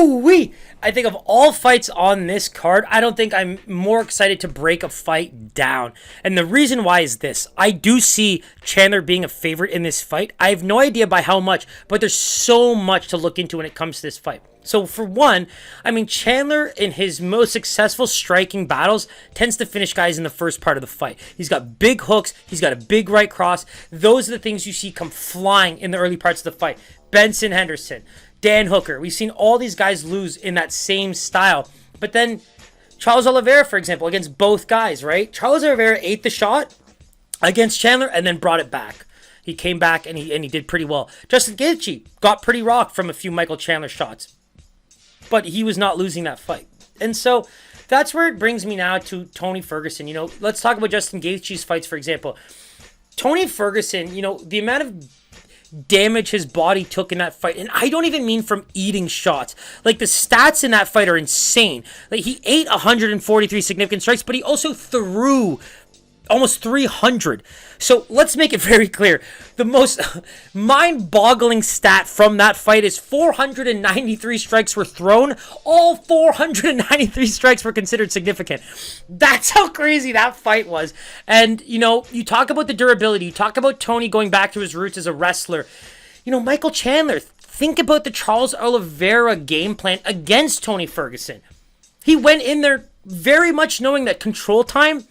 Woo-wee! I think of all fights on this card, I don't think I'm more excited to break a fight down. And the reason why is this. I do see Chandler being a favorite in this fight. I have no idea by how much, but there's so much to look into when it comes to this fight. So for one, I mean, Chandler in his most successful striking battles tends to finish guys in the first part of the fight. He's got big hooks. He's got a big right cross. Those are the things you see come flying in the early parts of the fight. Benson Henderson, Dan Hooker. We've seen all these guys lose in that same style. But then Charles Oliveira, for example, against both guys, right? Charles Oliveira ate the shot against Chandler and then brought it back. He came back and he did pretty well. Justin Gaethje got pretty rocked from a few Michael Chandler shots. But he was not losing that fight. And so that's where it brings me now to Tony Ferguson. You know, let's talk about Justin Gaethje's fights, for example. Tony Ferguson, you know, the amount of damage his body took in that fight, and I don't even mean from eating shots. Like, the stats in that fight are insane. Like, he ate 143 significant strikes, but he also threw almost 300. So let's make it very clear. The most mind-boggling stat from that fight is 493 strikes were thrown. All 493 strikes were considered significant. That's how crazy that fight was. And, you know, you talk about the durability. You talk about Tony going back to his roots as a wrestler. You know, Michael Chandler, think about the Charles Oliveira game plan against Tony Ferguson. He went in there very much knowing that control time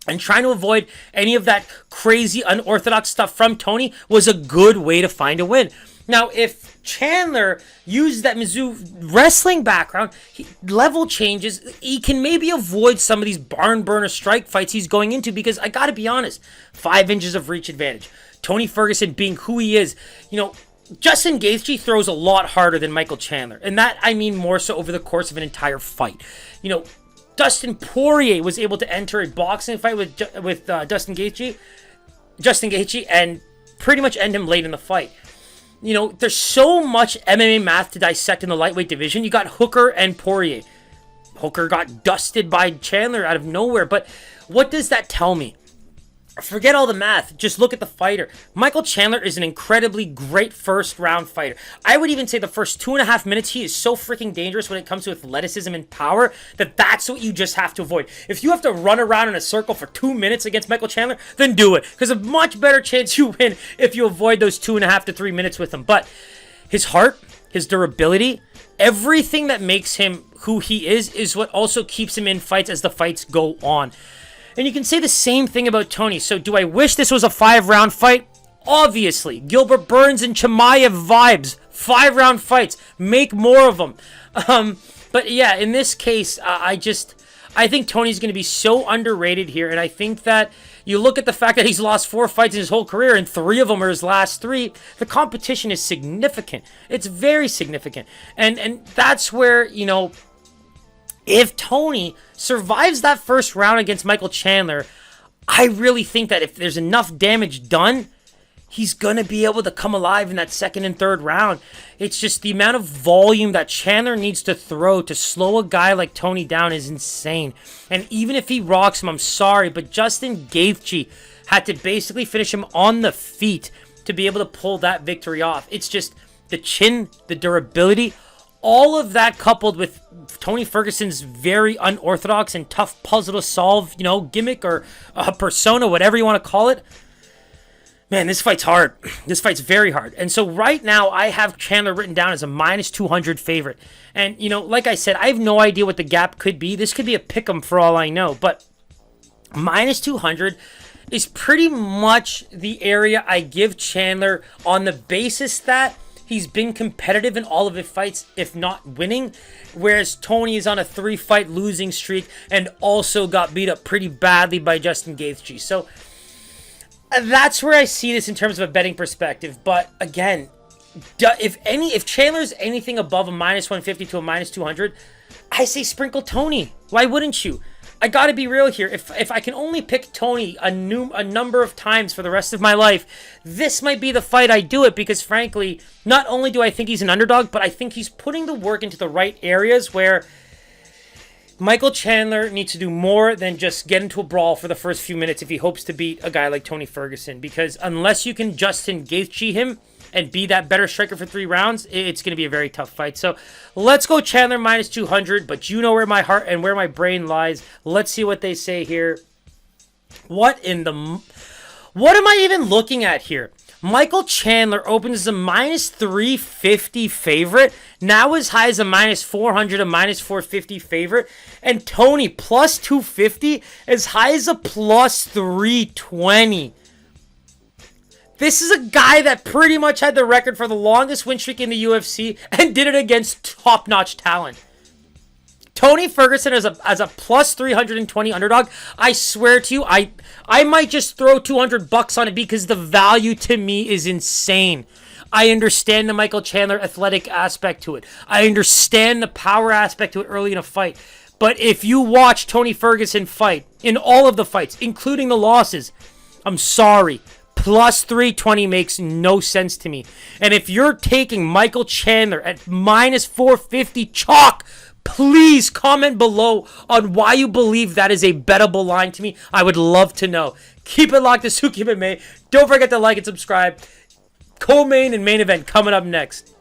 and trying to avoid any of that crazy unorthodox stuff from Tony was a good way to find a win. Now, if Chandler used that Mizzou wrestling background, level changes, he can maybe avoid some of these barn burner strike fights he's going into, because I gotta be honest, 5 inches of reach advantage. Tony Ferguson being who he is, you know, Justin Gaethje throws a lot harder than Michael Chandler. And that, I mean, more so over the course of an entire fight. You know, Dustin Poirier was able to enter a boxing fight with Justin Gaethje, and pretty much end him late in the fight. You know, there's so much MMA math to dissect in the lightweight division. You got Hooker and Poirier. Hooker got dusted by Chandler out of nowhere, but what does that tell me? Forget all the math. Just look at the fighter. Michael Chandler is an incredibly great first round fighter. I would even say the first 2.5 minutes, he is so freaking dangerous when it comes to athleticism and power that that's what you just have to avoid. If you have to run around in a circle for 2 minutes against Michael Chandler, then do it. Because a much better chance you win if you avoid those 2.5 to 3 minutes with him. But his heart, his durability, everything that makes him who he is what also keeps him in fights as the fights go on. And you can say the same thing about Tony. So do I wish this was a 5-round fight? Obviously. Gilbert Burns and Chimaev vibes. 5-round fights. Make more of them. But yeah, in this case, I think Tony's going to be so underrated here. And I think that you look at the fact that he's lost 4 fights in his whole career and 3 of them are his last 3. The competition is significant. It's very significant. And that's where, you know, if Tony survives that first round against Michael Chandler, I really think that if there's enough damage done, he's going to be able to come alive in that second and third round. It's just the amount of volume that Chandler needs to throw to slow a guy like Tony down is insane. And even if he rocks him, I'm sorry, but Justin Gaethje had to basically finish him on the feet to be able to pull that victory off. It's just the chin, the durability, all of that coupled with Tony Ferguson's very unorthodox and tough puzzle to solve, you know, gimmick or persona, whatever you want to call it. Man, this fight's hard. This fight's very hard. And so right now I have Chandler written down as a -200 favorite. And, you know, like I said, I have no idea what the gap could be. This could be a pick'em for all I know. But -200 is pretty much the area I give Chandler on the basis that he's been competitive in all of his fights, if not winning, whereas Tony is on a 3-fight losing streak and also got beat up pretty badly by Justin Gaethje. So that's where I see this in terms of a betting perspective. But again, if Chandler's anything above a -150 to a -200, I say sprinkle Tony. Why wouldn't you? I gotta be real here. If I can only pick Tony a number of times for the rest of my life, this might be the fight I do it, because frankly, not only do I think he's an underdog, but I think he's putting the work into the right areas where Michael Chandler needs to do more than just get into a brawl for the first few minutes if he hopes to beat a guy like Tony Ferguson. Because unless you can Justin Gaethje him, and be that better striker for 3 rounds, it's going to be a very tough fight. So let's go Chandler minus 200, but you know where my heart and where my brain lies. Let's see what they say here. What am I even looking at here? Michael Chandler opens as a minus 350 favorite, now as high as a minus 400, a minus 450 favorite, and Tony plus 250 as high as a plus 320. This is a guy that pretty much had the record for the longest win streak in the UFC and did it against top-notch talent. Tony Ferguson as a plus 320 underdog. I swear to you, I might just throw $200 on it because the value to me is insane. I understand the Michael Chandler athletic aspect to it. I understand the power aspect to it early in a fight. But if you watch Tony Ferguson fight, in all of the fights, including the losses, I'm sorry, plus 320 makes no sense to me. And if you're taking Michael Chandler at minus 450 chalk, please comment below on why you believe that is a bettable line to me. I would love to know. Keep it locked to SookyMMA. Don't forget to like and subscribe. Co-main and main event coming up next.